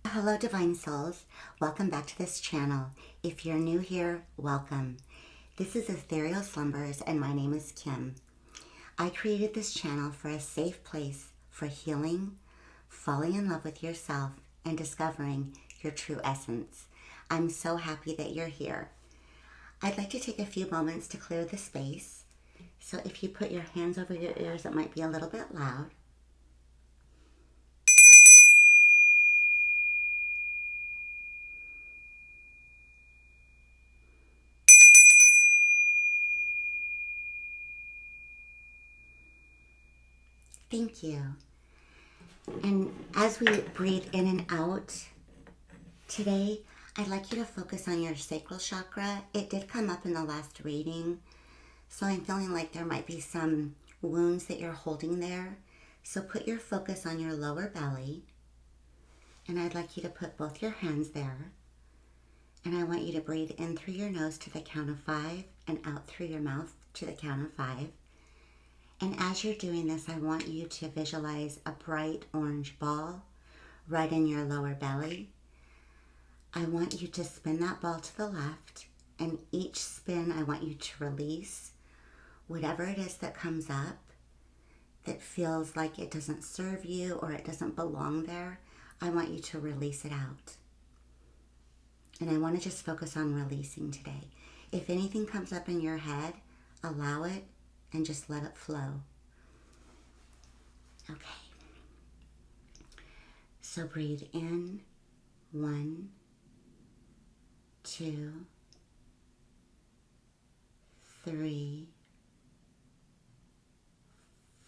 Hello Divine Souls, welcome back to this channel. If you're new here, welcome. This is Ethereal Slumbers and my name is Kim. I created this channel for a safe place for healing, falling in love with yourself, and discovering your true essence. I'm so happy that you're here. I'd like to take a few moments to clear the space. So if you put your hands over your ears, it might be a little bit loud. Thank you. And as we breathe in and out today, I'd like you to focus on your sacral chakra. It did come up in the last reading, so I'm feeling like there might be some wounds that you're holding there. So put your focus on your lower belly, and I'd like you to put both your hands there. And I want you to breathe in through your nose to the count of 5 and out through your mouth to the count of 5. And as you're doing this, I want you to visualize a bright orange ball right in your lower belly. I want you to spin that ball to the left, and each spin I want you to release whatever it is that comes up that feels like it doesn't serve you or it doesn't belong there. I want you to release it out. And I want to just focus on releasing today. If anything comes up in your head, allow it and just let it flow. Okay. So breathe in. 1, 2, 3,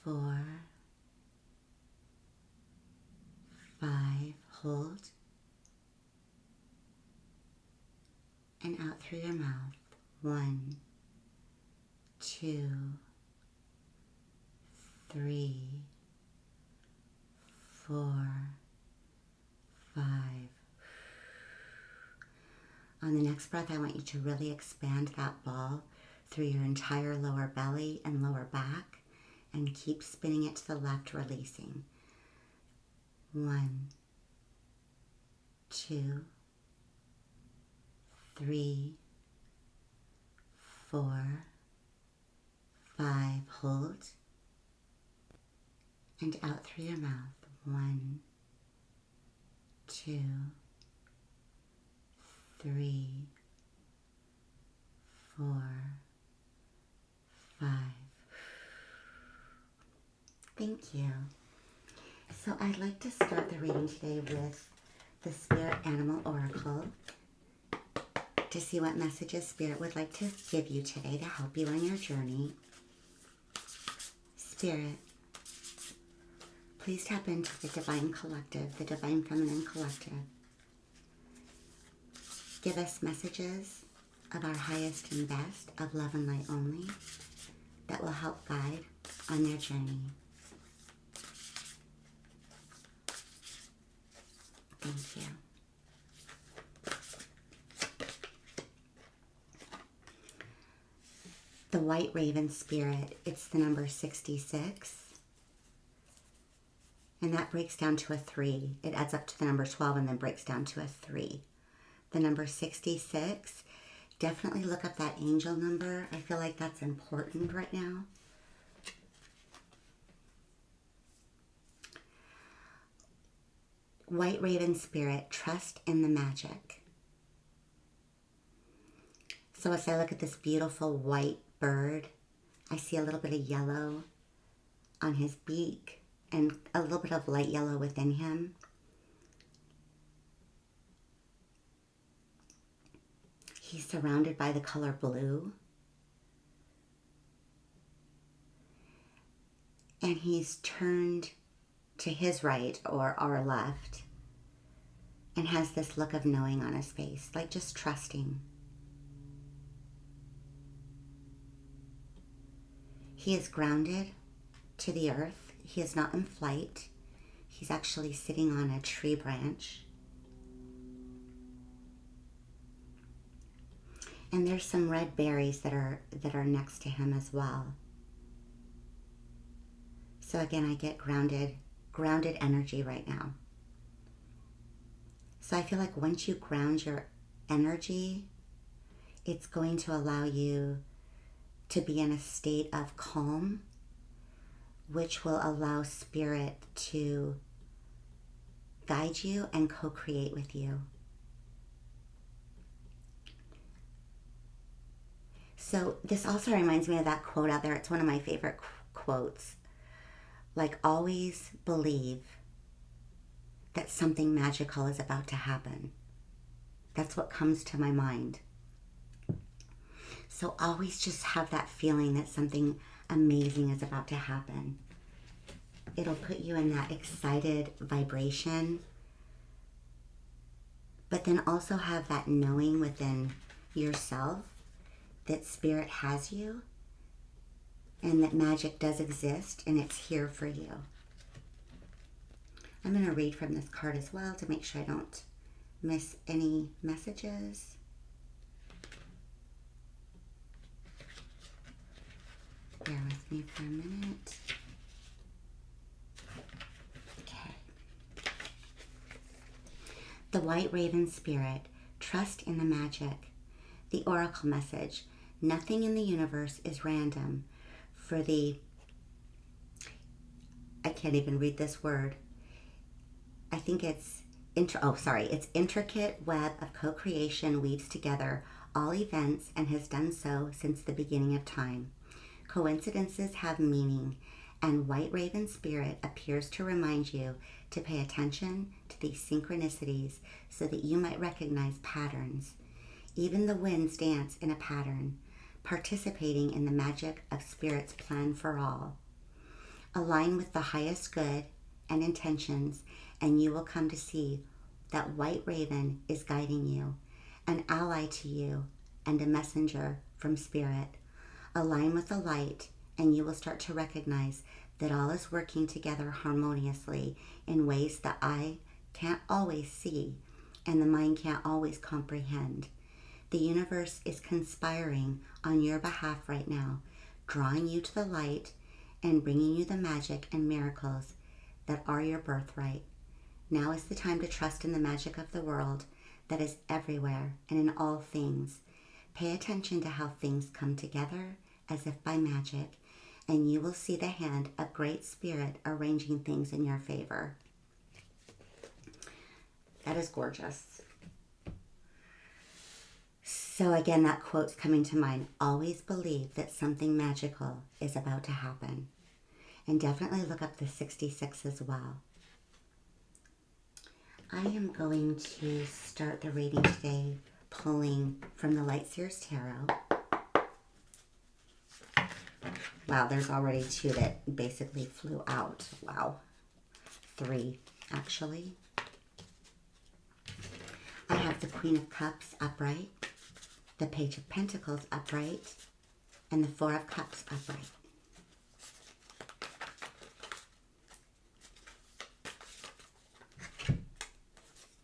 4, 5. Hold. And out through your mouth. 1, 2, 3, 4, 5. On the next breath, I want you to really expand that ball through your entire lower belly and lower back, and keep spinning it to the left, releasing. 1, 2, 3, 4, 5. Hold. And out through your mouth. 1, 2, 3, 4, 5. Thank you. So I'd like to start the reading today with the Spirit Animal Oracle to see what messages Spirit would like to give you today to help you on your journey. Spirit, please tap into the Divine Collective, the Divine Feminine Collective. Give us messages of our highest and best, of love and light only, that will help guide on their journey. Thank you. The White Raven Spirit, it's the number 66. And that breaks down to a 3. It adds up to the number 12 and then breaks down to a 3. The number 66, definitely look up that angel number. I feel like that's important right now. White Raven Spirit, trust in the magic. So as I look at this beautiful white bird, I see a little bit of yellow on his beak and a little bit of light yellow within him. He's surrounded by the color blue. And he's turned to his right or our left and has this look of knowing on his face, like just trusting. He is grounded to the earth. He is not in flight. He's actually sitting on a tree branch. And there's some red berries that are next to him as well. So again, I get grounded energy right now. So I feel like once you ground your energy, it's going to allow you to be in a state of calm, which will allow spirit to guide you and co-create with you. So this also reminds me of that quote out there. It's one of my favorite quotes. Like, always believe that something magical is about to happen. That's what comes to my mind. So always just have that feeling that something amazing is about to happen. It'll put you in that excited vibration, but then also have that knowing within yourself that spirit has you and that magic does exist and it's here for you. I'm going to read from this card as well to make sure I don't miss any messages. Bear with me for a minute. Okay. The White Raven Spirit, trust in the magic. The Oracle message, nothing in the universe is random. For the, I can't even read this word. I think it's, its intricate web of co-creation weaves together all events and has done so since the beginning of time. Coincidences have meaning, and White Raven Spirit appears to remind you to pay attention to these synchronicities so that you might recognize patterns. Even the winds dance in a pattern, participating in the magic of Spirit's plan for all. Align with the highest good and intentions, and you will come to see that White Raven is guiding you, an ally to you, and a messenger from Spirit. Align with the light, and you will start to recognize that all is working together harmoniously in ways that eye can't always see, and the mind can't always comprehend. The universe is conspiring on your behalf right now, drawing you to the light and bringing you the magic and miracles that are your birthright. Now is the time to trust in the magic of the world that is everywhere and in all things. Pay attention to how things come together as if by magic, and you will see the hand of Great Spirit arranging things in your favor. That is gorgeous. So again, that quote's coming to mind. Always believe that something magical is about to happen. And definitely look up the 66 as well. I am going to start the reading today pulling from the Light Seers Tarot. Wow, there's already 2 that basically flew out. Wow. 3, actually. I have the Queen of Cups upright, the Page of Pentacles upright, and the Four of Cups upright.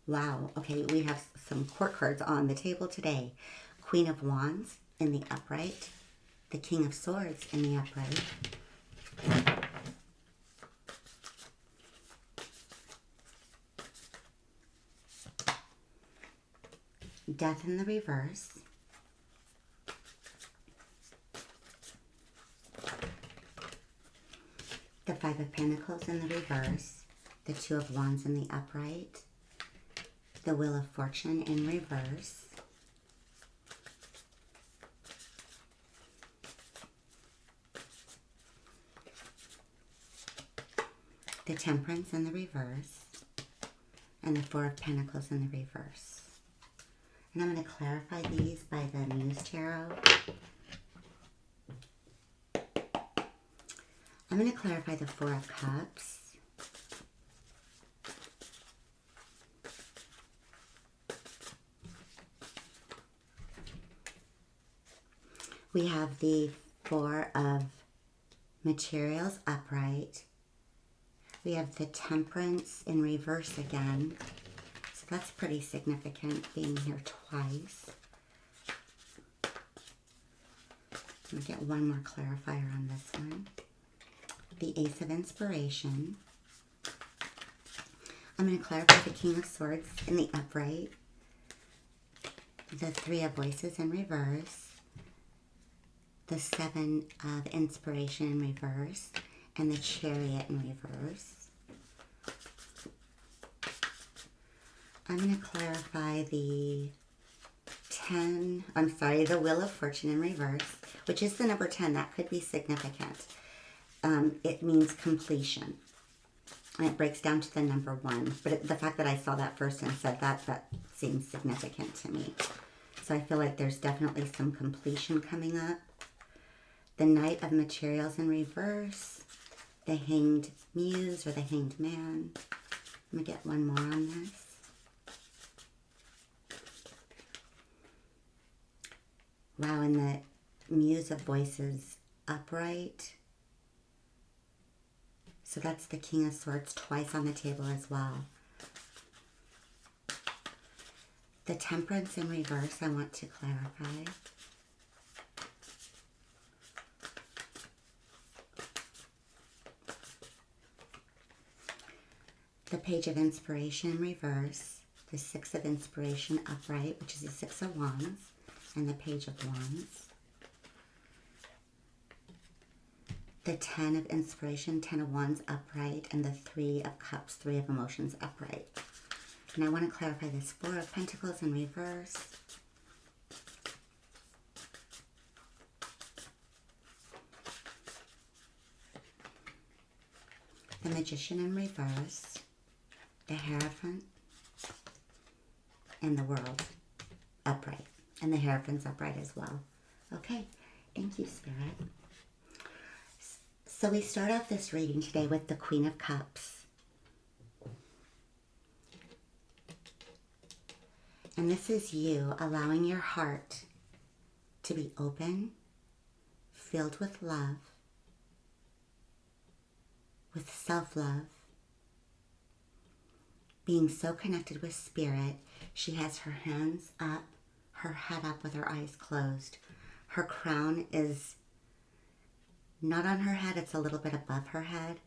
Wow, okay, we have some court cards on the table today. Queen of Wands in the upright, the King of Swords in the upright, Death in the reverse, the Five of Pentacles in the reverse, the Two of Wands in the upright, the Wheel of Fortune in reverse, the Temperance in the reverse, and the Four of Pentacles in the reverse. And I'm going to clarify these by the Muse Tarot. I'm going to clarify the Four of Cups. We have the Four of Materials upright. We have the Temperance in reverse again. So that's pretty significant, being here twice. I'm going to get one more clarifier on this one. The Ace of Inspiration. I'm going to clarify the King of Swords in the upright, the Three of Voices in reverse, the Seven of Inspiration in reverse, and the Chariot in reverse. I'm going to clarify the the Wheel of Fortune in reverse, which is the number 10. That could be significant. It means completion. And it breaks down to the number 1. But the fact that I saw that first and said that seems significant to me. So I feel like there's definitely some completion coming up. The Knight of Materials in reverse. The Hanged Muse or the Hanged Man. Let me get one more on this. Wow, and the Muse of Voices upright. So that's the King of Swords twice on the table as well. The Temperance in reverse, I want to clarify. The Page of Inspiration in reverse. The Six of Inspiration upright, which is the Six of Wands. And the Page of Wands. The 10 of Inspiration, 10 of Wands upright, and the 3 of Cups, 3 of Emotions upright. And I want to clarify this 4 of Pentacles in reverse. The Magician in reverse. The Hierophant. And the World upright. And the Hierophant's upright as well. Okay, thank you, Spirit. So we start off this reading today with the Queen of Cups. And this is you allowing your heart to be open, filled with love, with self-love, being so connected with Spirit. She has her hands up, her head up with her eyes closed. Her crown is not on her head, it's a little bit above her head,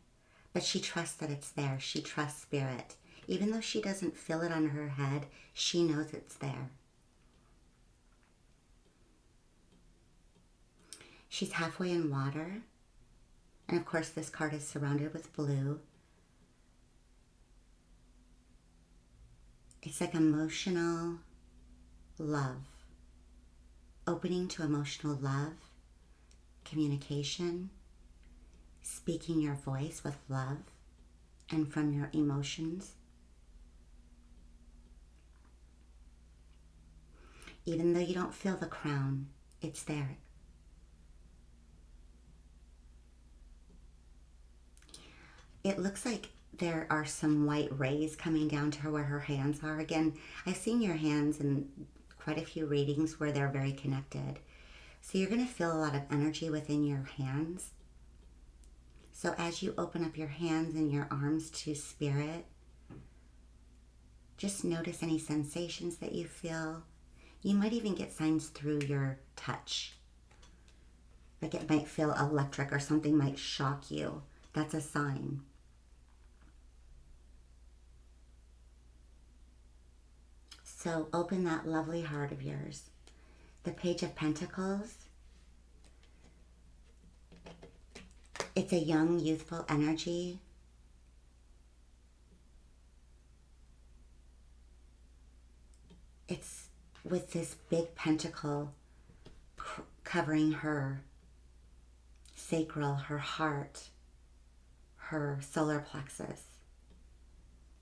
but she trusts that it's there. She trusts Spirit. Even though she doesn't feel it on her head, she knows it's there. She's halfway in water, and of course this card is surrounded with blue. It's like emotional love, opening to emotional love, communication, speaking your voice with love and from your emotions. Even though you don't feel the crown, it's there. It looks like there are some white rays coming down to her where her hands are. Again, I've seen your hands in quite a few readings where they're very connected. So you're going to feel a lot of energy within your hands. So as you open up your hands and your arms to Spirit, just notice any sensations that you feel. You might even get signs through your touch. Like it might feel electric or something might shock you. That's a sign. So open that lovely heart of yours. The Page of Pentacles. It's a young, youthful energy. It's with this big pentacle covering her sacral, her heart, her solar plexus.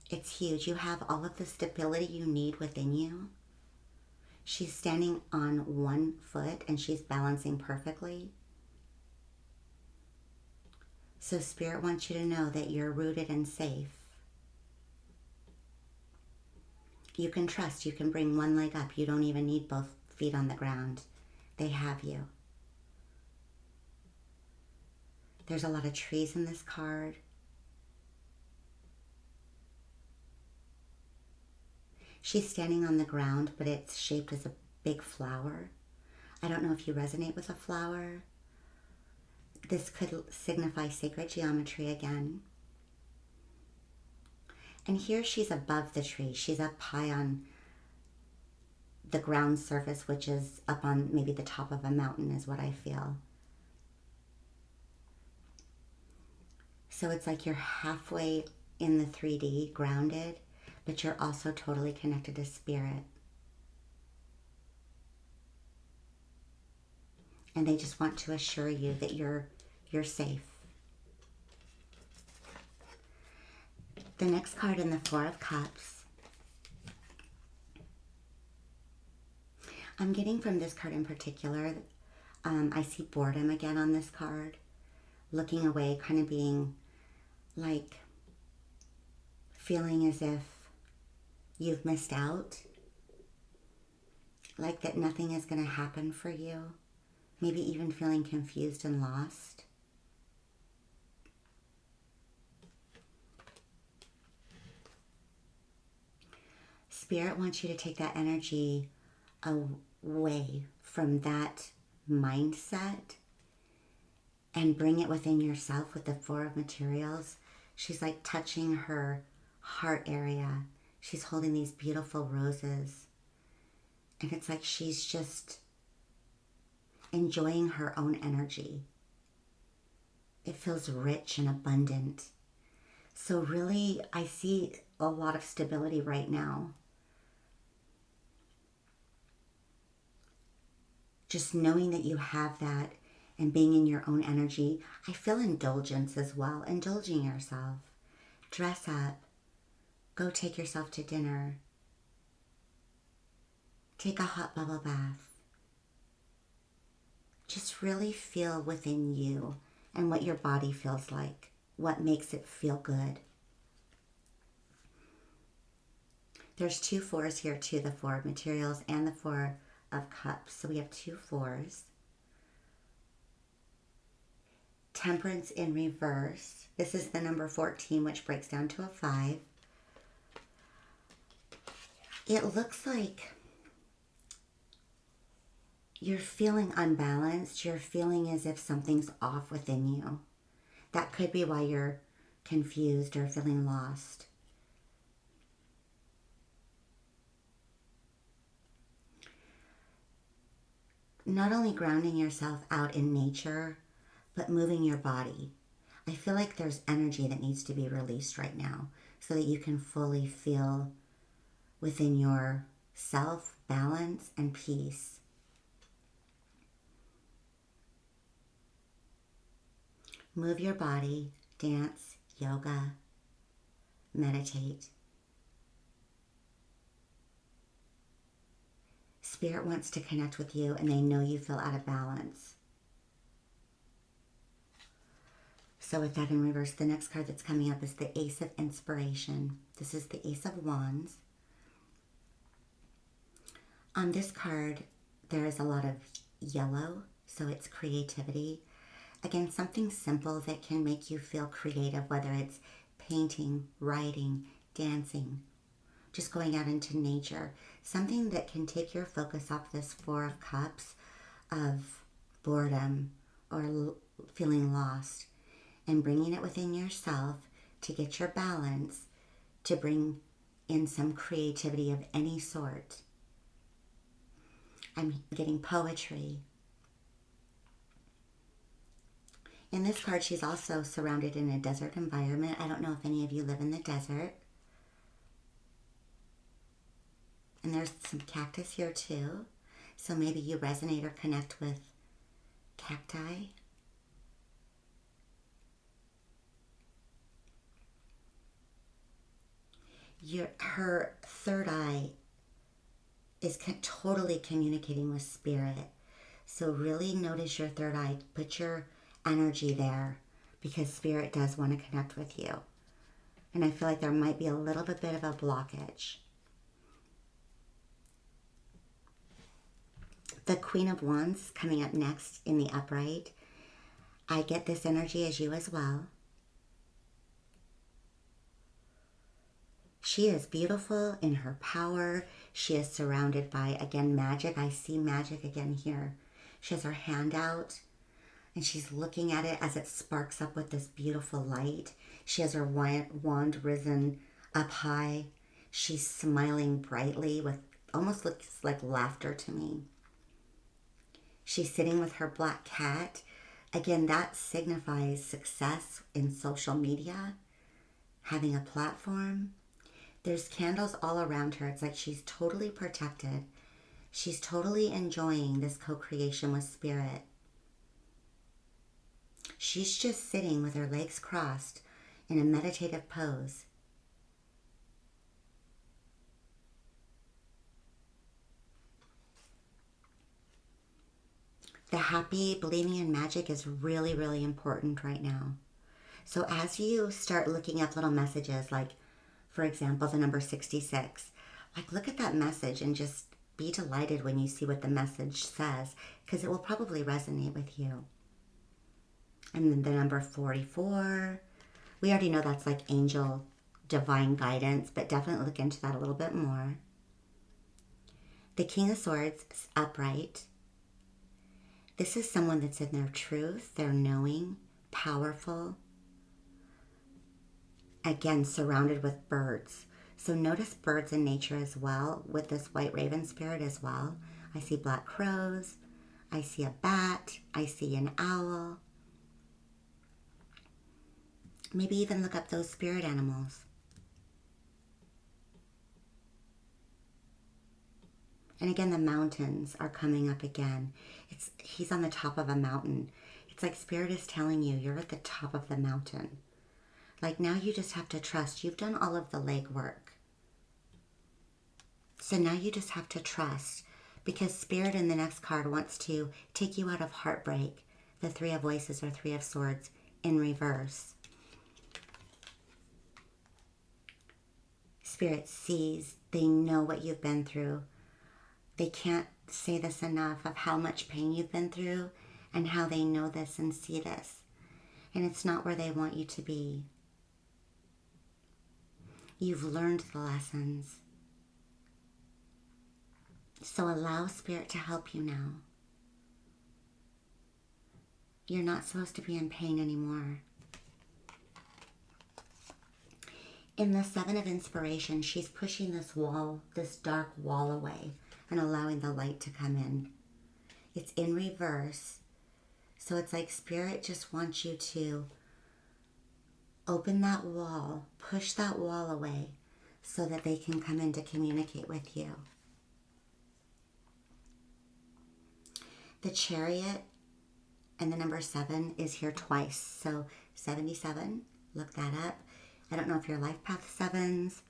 It's huge. You have all of the stability you need within you. She's standing on one foot and she's balancing perfectly. So Spirit wants you to know that you're rooted and safe. You can trust. You can bring one leg up. You don't even need both feet on the ground. They have you. There's a lot of trees in this card. She's standing on the ground, but it's shaped as a big flower. I don't know if you resonate with a flower. This could signify sacred geometry again. And here she's above the tree. She's up high on the ground surface, which is up on maybe the top of a mountain is what I feel. So it's like you're halfway in the 3D grounded, but you're also totally connected to spirit. And they just want to assure you that you're safe. The next card in the Four of Cups. I'm getting from this card in particular, I see boredom again on this card. Looking away, kind of being like, feeling as if you've missed out. Like that nothing is going to happen for you. Maybe even feeling confused and lost. Spirit wants you to take that energy away from that mindset and bring it within yourself with the Four of Materials. She's like touching her heart area. She's holding these beautiful roses. And it's like she's just enjoying her own energy. It feels rich and abundant. So really, I see a lot of stability right now. Just knowing that you have that and being in your own energy. I feel indulgence as well. Indulging yourself. Dress up. Go take yourself to dinner. Take a hot bubble bath. Just really feel within you and what your body feels like. What makes it feel good. There's 2 4s here too. The Four of Materials and the Four of Cups. So we have 2 4s. Temperance in reverse. This is the number 14, which breaks down to a 5. It looks like you're feeling unbalanced. You're feeling as if something's off within you. That could be why you're confused or feeling lost. Not only grounding yourself out in nature, but moving your body. I feel like there's energy that needs to be released right now so that you can fully feel within yourself, balance, and peace. Move your body, dance, yoga, meditate. Spirit wants to connect with you and they know you feel out of balance. So with that in reverse, the next card that's coming up is the Ace of Inspiration. This is the Ace of Wands. On this card, there is a lot of yellow, so it's creativity. Again, something simple that can make you feel creative, whether it's painting, writing, dancing, just going out into nature. Something that can take your focus off this Four of Cups of boredom or feeling lost and bringing it within yourself to get your balance, to bring in some creativity of any sort. I'm getting poetry. In this card, she's also surrounded in a desert environment. I don't know if any of you live in the desert. And there's some cactus here too. So maybe you resonate or connect with cacti. Her third eye is totally communicating with spirit. So really notice your third eye. Put your energy there because spirit does want to connect with you. And I feel like there might be a little bit of a blockage. The Queen of Wands is coming up next in the upright. I get this energy as you as well. She is beautiful in her power. She is surrounded by, again, magic. I see magic again here. She has her hand out and she's looking at it as it sparks up with this beautiful light. She has her wand risen up high. She's smiling brightly with almost looks like laughter to me. She's sitting with her black cat. Again, that signifies success in social media, having a platform. There's candles all around her. It's like she's totally protected. She's totally enjoying this co-creation with spirit. She's just sitting with her legs crossed in a meditative pose. The happy believing in magic is really, really important right now. So as you start looking up little messages, like, for example, the number 66, like look at that message and just be delighted when you see what the message says, because it will probably resonate with you. And then the number 44, we already know that's like angel divine guidance, but definitely look into that a little bit more. The King of Swords is upright. This is someone that's in their truth, they're knowing, powerful. Again, surrounded with birds. So notice birds in nature as well, with this white raven spirit as well. I see black crows, I see a bat, I see an owl. Maybe even look up those spirit animals. And again, the mountains are coming up again. He's on the top of a mountain. It's like spirit is telling you, you're at the top of the mountain. Like now you just have to trust. You've done all of the legwork. So now you just have to trust, because spirit in the next card wants to take you out of heartbreak. The Three of Voices or Three of Swords in reverse. Spirit sees, they know what you've been through. They can't say this enough of how much pain you've been through and how they know this and see this. And it's not where they want you to be. You've learned the lessons. So allow spirit to help you now. You're not supposed to be in pain anymore. In the Seven of Inspiration, she's pushing this wall, this dark wall away and allowing the light to come in. It's in reverse. So it's like spirit just wants you to open that wall, push that wall away so that they can come in to communicate with you. The Chariot and the number 7 is here twice. So 77, look that up. I don't know if you're life path 7s.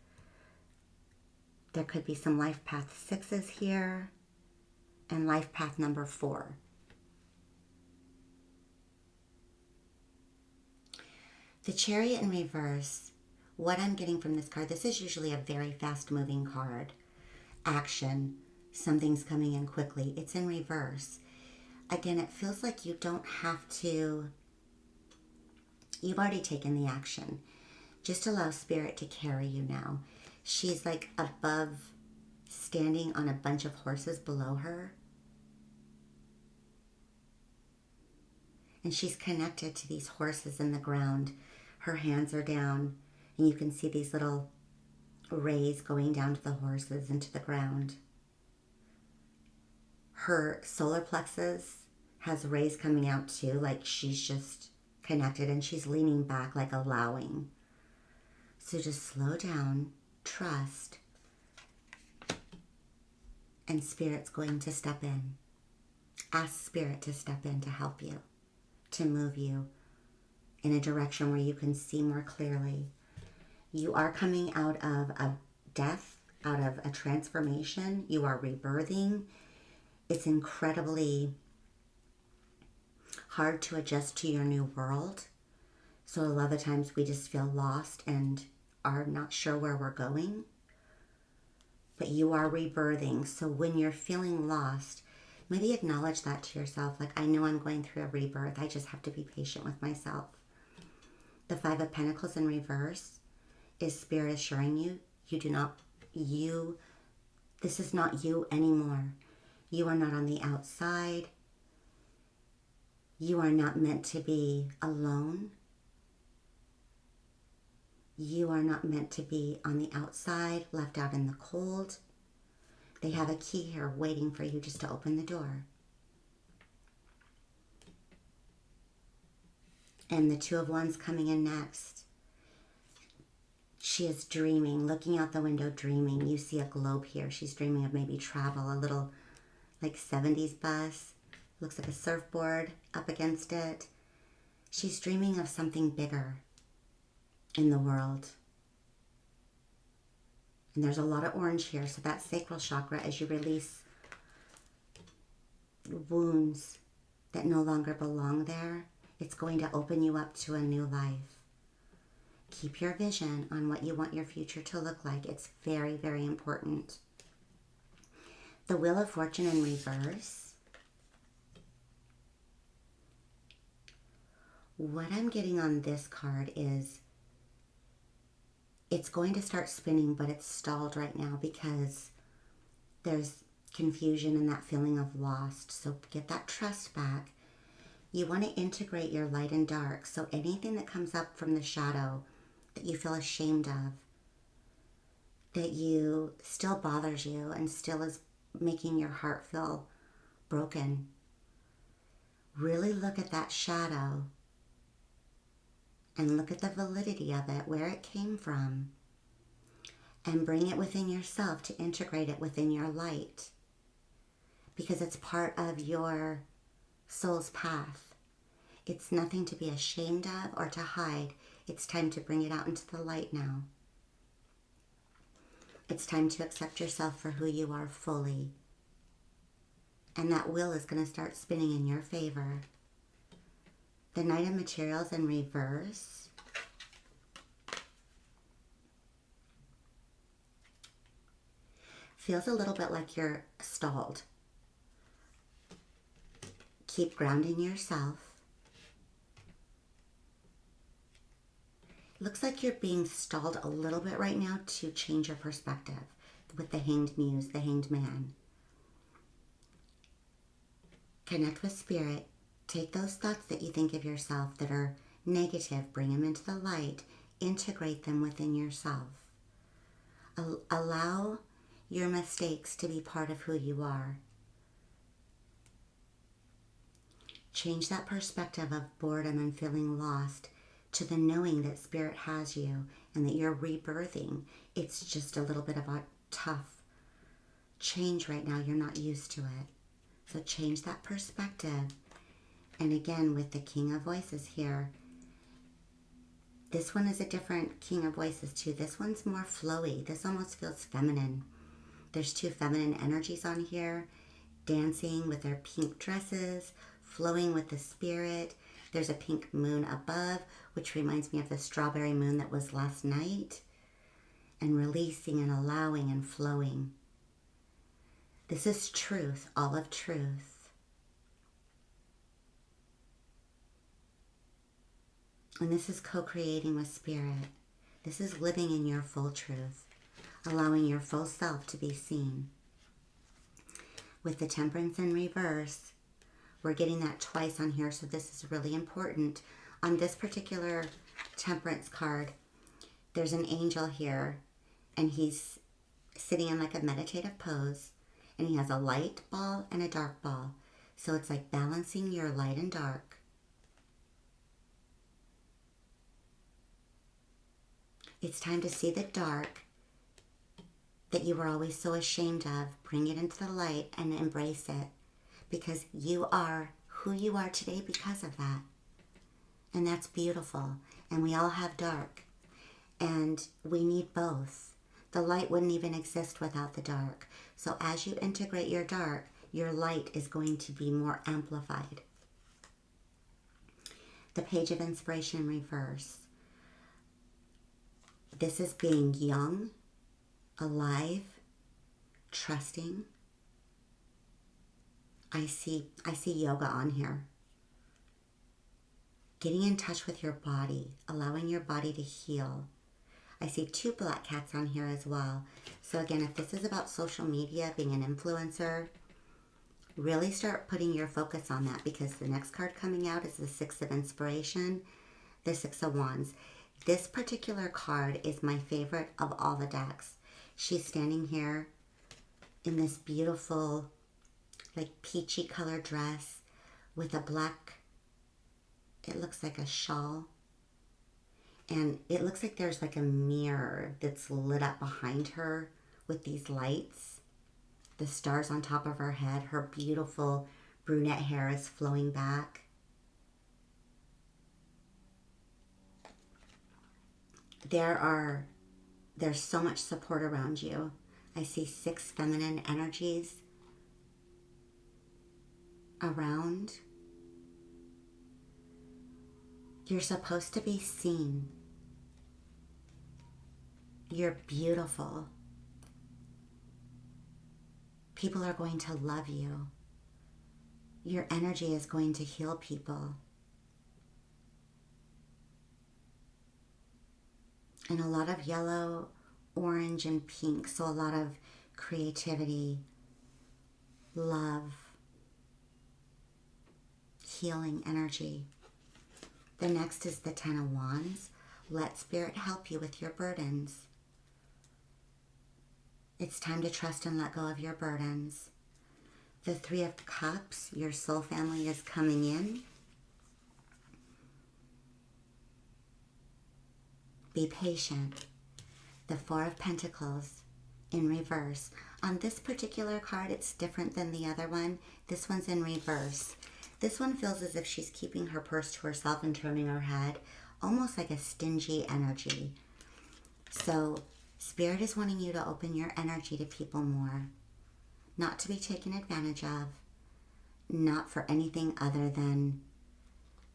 There could be some life path 6s here and life path number 4. The Chariot in reverse, what I'm getting from this card, this is usually a very fast moving card. Action, something's coming in quickly. It's in reverse. Again, it feels like you don't have to, you've already taken the action. Just allow spirit to carry you now. She's like above, standing on a bunch of horses below her. And she's connected to these horses in the ground. Her hands are down, and you can see these little rays going down to the horses into the ground. Her solar plexus has rays coming out too, like she's just connected, and she's leaning back, like allowing. So just slow down, trust, and spirit's going to step in. Ask spirit to step in to help you, to move you in a direction where you can see more clearly. You are coming out of a death, out of a transformation. You are rebirthing. It's incredibly hard to adjust to your new world. So a lot of times we just feel lost and are not sure where we're going. But you are rebirthing. So when you're feeling lost, maybe acknowledge that to yourself. Like, I know I'm going through a rebirth. I just have to be patient with myself. The Five of Pentacles in reverse is spirit assuring you, this is not you anymore. You are not on the outside. You are not meant to be alone. You are not meant to be on the outside, left out in the cold. They have a key here waiting for you just to open the door. And the Two of Wands coming in next. She is dreaming, looking out the window, dreaming. You see a globe here. She's dreaming of maybe travel, a little like 70s bus. Looks like a surfboard up against it. She's dreaming of something bigger in the world. And there's a lot of orange here. So that sacral chakra, as you release wounds that no longer belong there, it's going to open you up to a new life. Keep your vision on what you want your future to look like. It's very, very important. The Wheel of Fortune in reverse. What I'm getting on this card is it's going to start spinning, but it's stalled right now because there's confusion and that feeling of lost. So get that trust back. You want to integrate your light and dark. So anything that comes up from the shadow that you feel ashamed of, that you still bothers you and still is making your heart feel broken, really look at that shadow and look at the validity of it, where it came from, and bring it within yourself to integrate it within your light, because it's part of your soul's path. It's nothing to be ashamed of or to hide. It's time to bring it out into the light now. It's time to accept yourself for who you are fully. And that wheel is going to start spinning in your favor. The Knight of Materials in reverse. Feels a little bit like you're stalled. Keep grounding yourself. Looks like you're being stalled a little bit right now to change your perspective with the Hanged Muse, the Hanged Man. Connect with Spirit. Take those thoughts that you think of yourself that are negative, bring them into the light, integrate them within yourself. Allow your mistakes to be part of who you are. Change that perspective of boredom and feeling lost to the knowing that Spirit has you and that you're rebirthing. It's just a little bit of a tough change right now. You're not used to it. So change that perspective. And again, with the King of Voices here, this one is a different King of Voices too. This one's more flowy. This almost feels feminine. There's two feminine energies on here, dancing with their pink dresses, flowing with the Spirit. There's a pink moon above, which reminds me of the strawberry moon that was last night. And releasing and allowing and flowing. This is truth, all of truth. And this is co-creating with Spirit. This is living in your full truth, allowing your full self to be seen. With the Temperance in reverse, we're getting that twice on here, so this is really important. On this particular Temperance card, there's an angel here, and he's sitting in like a meditative pose, and he has a light ball and a dark ball. So it's like balancing your light and dark. It's time to see the dark that you were always so ashamed of. Bring it into the light and embrace it. Because you are who you are today because of that. And that's beautiful. And we all have dark. And we need both. The light wouldn't even exist without the dark. So as you integrate your dark, your light is going to be more amplified. The Page of Inspiration in reverse. This is being young, alive, trusting. I see yoga on here. Getting in touch with your body, allowing your body to heal. I see two black cats on here as well. So again, if this is about social media, being an influencer, really start putting your focus on that, because the next card coming out is the Six of Inspiration, the Six of Wands. This particular card is my favorite of all the decks. She's standing here in this beautiful, like peachy colored dress with a black, it looks like a shawl. And it looks like there's like a mirror that's lit up behind her with these lights. The stars on top of her head. Her beautiful brunette hair is flowing back. There's so much support around you. I see 6 feminine energies around. You're supposed to be seen. You're beautiful. People are going to love you. Your energy is going to heal people. And a lot of yellow, orange, and pink. So a lot of creativity, love, healing energy. The next is the 10 of Wands. Let Spirit help you with your burdens. It's time to trust and let go of your burdens. The 3 of Cups, your soul family is coming in. Be patient. The 4 of Pentacles in reverse. On this particular card, it's different than the other one. This one's in reverse. This one feels as if she's keeping her purse to herself and turning her head, almost like a stingy energy. So Spirit is wanting you to open your energy to people more, not to be taken advantage of, not for anything other than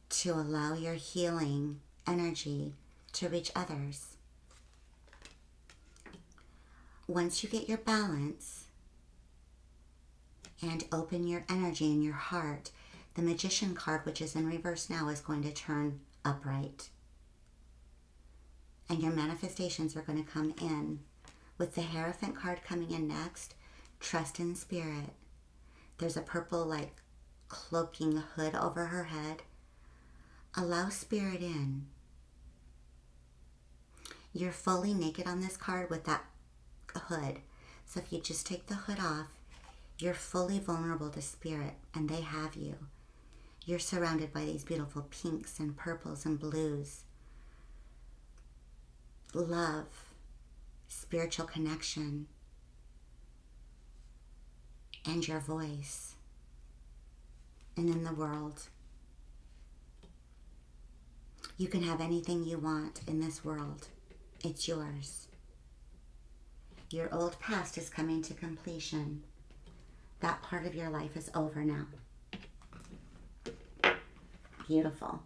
to allow your healing energy to reach others. Once you get your balance and open your energy and your heart, the Magician card, which is in reverse now, is going to turn upright. And your manifestations are going to come in. With the Hierophant card coming in next, trust in Spirit. There's a purple, like, cloaking hood over her head. Allow Spirit in. You're fully naked on this card with that hood. So if you just take the hood off, you're fully vulnerable to Spirit, and they have you. You're surrounded by these beautiful pinks and purples and blues. Love, spiritual connection, and your voice. And in the world, you can have anything you want in this world. It's yours. Your old past is coming to completion. That part of your life is over now. Beautiful.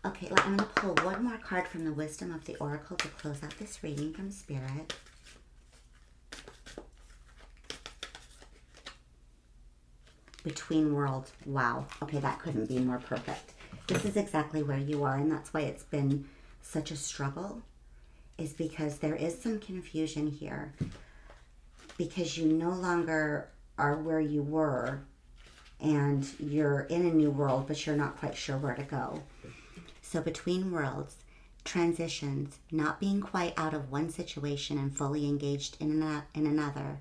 Okay, I'm going to pull one more card from the Wisdom of the Oracle to close out this reading from Spirit. Between worlds. Wow. Okay, that couldn't be more perfect. This is exactly where you are, and that's why it's been such a struggle, is because there is some confusion here. Because you no longer are where you were, and you're in a new world, but you're not quite sure where to go. So between worlds, transitions, not being quite out of one situation and fully engaged in another,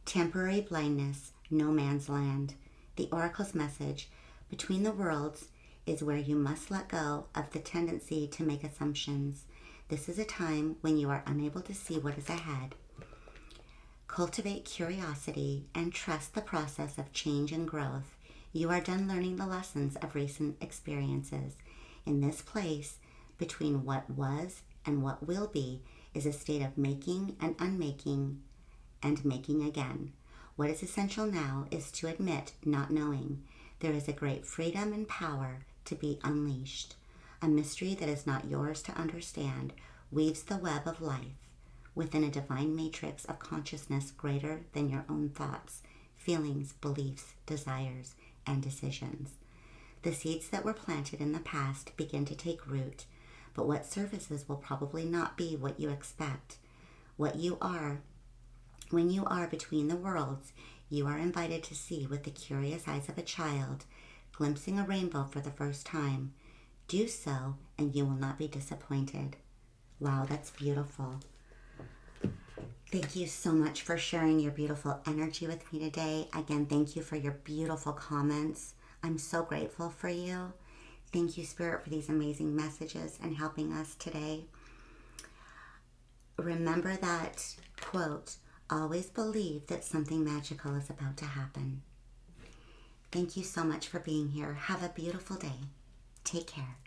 temporary blindness, no man's land. The Oracle's message, between the worlds, is where you must let go of the tendency to make assumptions. This is a time when you are unable to see what is ahead. Cultivate curiosity and trust the process of change and growth. You are done learning the lessons of recent experiences. In this place, between what was and what will be, is a state of making and unmaking and making again. What is essential now is to admit not knowing. There is a great freedom and power to be unleashed. A mystery that is not yours to understand weaves the web of life within a divine matrix of consciousness greater than your own thoughts, feelings, beliefs, desires, and decisions. The seeds that were planted in the past begin to take root, but what surfaces will probably not be what you expect. What you are, when you are between the worlds, you are invited to see with the curious eyes of a child, glimpsing a rainbow for the first time. Do so, and you will not be disappointed. Wow, that's beautiful. Thank you so much for sharing your beautiful energy with me today. Again, thank you for your beautiful comments. I'm so grateful for you. Thank you, Spirit, for these amazing messages and helping us today. Remember that quote, always believe that something magical is about to happen. Thank you so much for being here. Have a beautiful day. Take care.